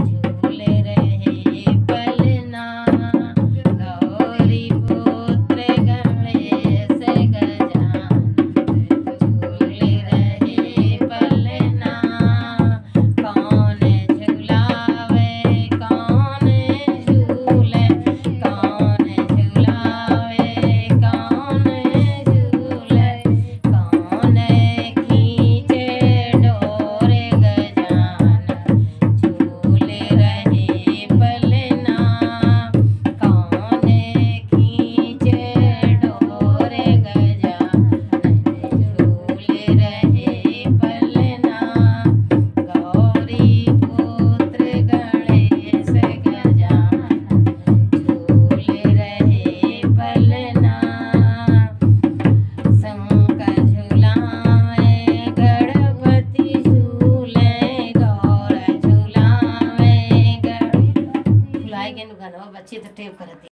झूले रहे पलना गौरी पुत्र गणेश गजानन झूले रहे पलना कौन झुलावे कौन झूले कौन झुलावे कौन झूले कौन खींचे डोर गजानन झूले रहे पलना कौन खींचे डोर गजानन झूले रहे पलना गौरी पुत्र गणेश गजानन झूले रहे पलना शंकर झुलावे गणपति झूले गौर झुलावे गणपति झुलाए के गाना बच्चे तो टेप करते